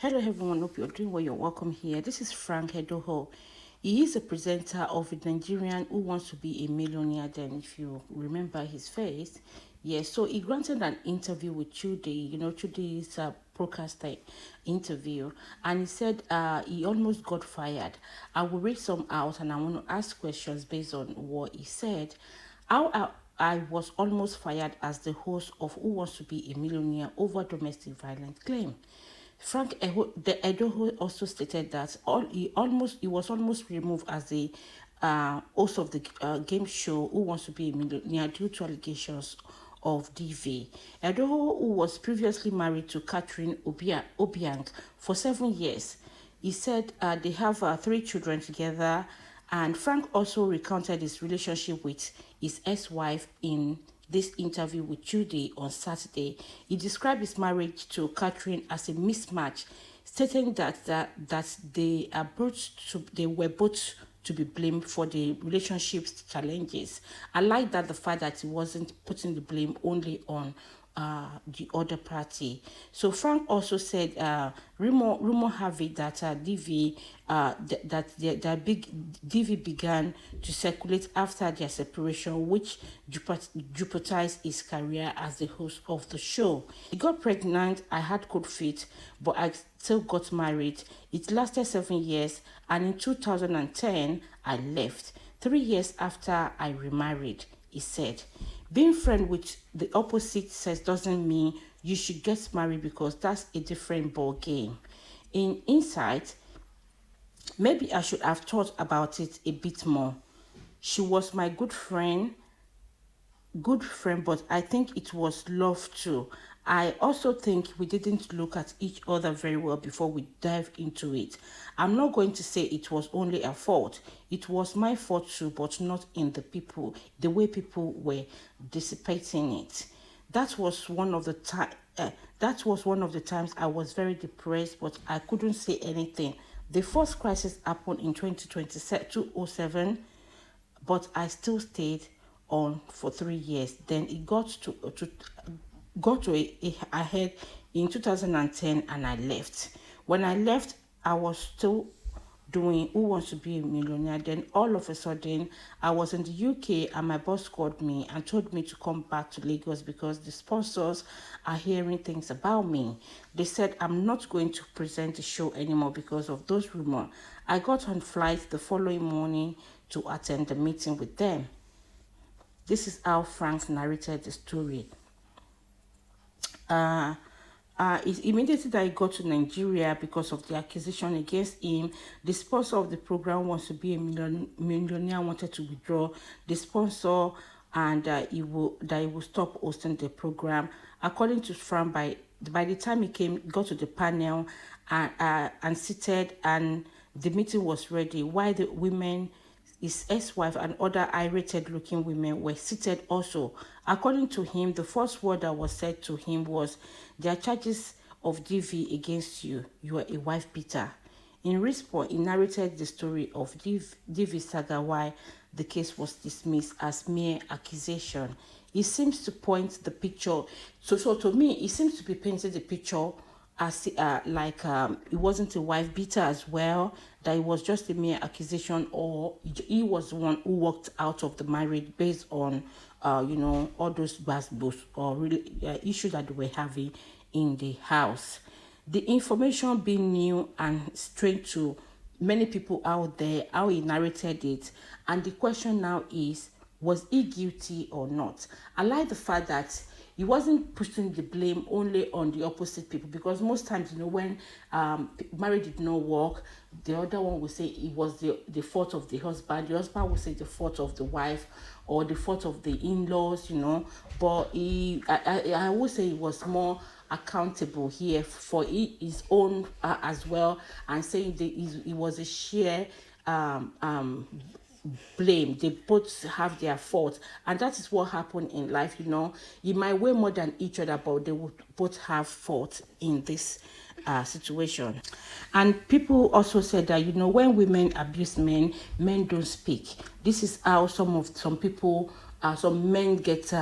Hello everyone, hope you're doing well. You're welcome here. This is Frank Edoho. He is a presenter of a Nigerian who wants to be a millionaire. Then, if you remember his face, yes. So he granted an interview with Chude. Chude is a broadcaster interview, and he said he almost got fired. I will read some out, and I want to ask questions based on what he said. I was almost fired as the host of Who Wants to Be a Millionaire over domestic violence claim. The Edoho also stated that he was almost removed as the host of the game show Who Wants to Be a Millionaire due to allegations of DV. Edoho, who was previously married to Catherine Obiang for 7 years, he said they have 3 children together, and Frank also recounted his relationship with his ex-wife in this interview with Chude on Saturday. He described his marriage to Catherine as a mismatch, stating that they were both to be blamed for the relationship's challenges. I like that the fact that he wasn't putting the blame only on the other party. So Frank also said, rumor have it that DV began to circulate after their separation, which jeopardized his career as the host of the show. He got pregnant. I had cold feet, but I still got married. It lasted 7 years, and in 2010 I left. 3 years after I remarried, he said. Being friend with the opposite sex doesn't mean you should get married, because that's a different ball game. In insight, maybe I should have thought about it a bit more. She was my good friend, but I think it was love too. I also think we didn't look at each other very well before we dived into it. I'm not going to say it was only her fault. It was my fault too, but not in the way people were dissipating it. That was one of the times I was very depressed, but I couldn't say anything. The first crisis happened in 2007, but I still stayed on for 3 years. Then it got to a head in 2010, and I left. When I left, I was still doing Who Wants to Be a Millionaire. Then all of a sudden, I was in the UK, and my boss called me and told me to come back to Lagos because the sponsors are hearing things about me. They said I'm not going to present the show anymore because of those rumors. I got on flight the following morning to attend the meeting with them. This is how Frank narrated the story. Immediately that I got to Nigeria because of the accusation against him, the sponsor of the program Wants to Be a Millionaire wanted to withdraw the sponsor, and he will stop hosting the program. According to Frank, by the time he got to the panel and seated, and the meeting was ready, while the women, his ex-wife and other irate looking women, were seated also. According to him, the first word that was said to him was, "There are charges of DV against you. You are a wife beater." In response, he narrated the story of DV saga, why the case was dismissed as mere accusation. He seems to point the picture. So to me, he seems to be painting the picture as he wasn't a wife beater as well, that it was just a mere accusation, or he was the one who walked out of the marriage based on all those bus or really issues that they were having in the house. The information being new and strange to many people out there, how he narrated it, and the question now is, was he guilty or not? I like the fact that he wasn't pushing the blame only on the opposite people, because most times, when marriage did not work, the other one would say it was the fault of the husband. The husband would say the fault of the wife or the fault of the in-laws, But I would say he was more accountable here for his own as well, and saying that it was a share blame. They both have their fault, and that is what happened in life. You might weigh more than each other, but they would both have fault in this situation. And people also said that when women abuse men don't speak. This is how some men get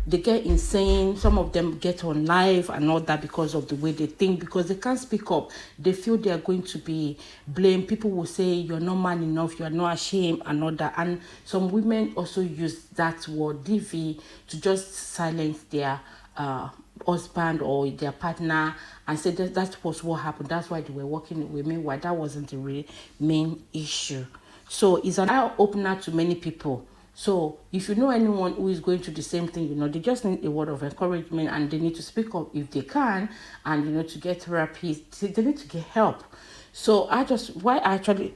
they get insane. Some of them get on live and all that because of the way they think, because they can't speak up. They feel they are going to be blamed. People will say you're not man enough, you're not ashamed and all that. And some women also use that word DV to just silence their husband or their partner and say that was what happened. That's why they were working with me. Why that wasn't the real main issue. So it's an eye opener to many people. So if you know anyone who is going through the same thing, they just need a word of encouragement, and they need to speak up if they can, and to get therapy. They need to get help. So why I actually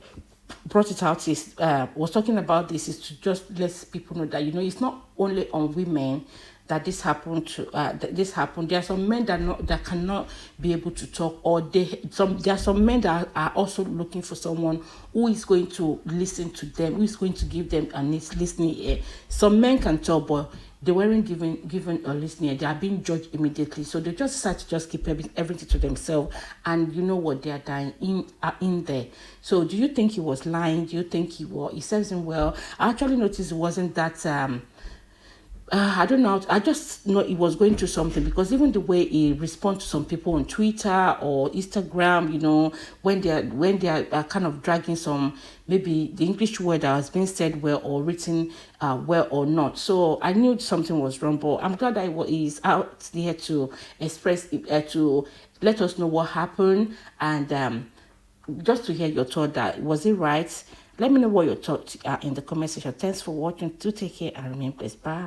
brought it out is was talking about this is to just let people know that it's not only on women that this happened to. This happened. There are some men that cannot be able to talk, or there are some men that are also looking for someone who is going to listen to them, who is going to give them a listening ear. Some men can talk, but they weren't given a listening ear. They are being judged immediately, so they just decide to just keep everything to themselves. And you know what, they are dying in there. So do you think he was lying? Do you think he serves him well? I actually noticed it wasn't that I don't know. I just know he was going through something, because even the way he responds to some people on Twitter or Instagram, when they are kind of dragging some, maybe the English word that has been said well or written well or not. So I knew something was wrong, but I'm glad that he's out there to express, to let us know what happened, and just to hear your thought. That was it right? Let me know what your thoughts are in the comment section. Thanks for watching. Do take care and remain blessed. Bye.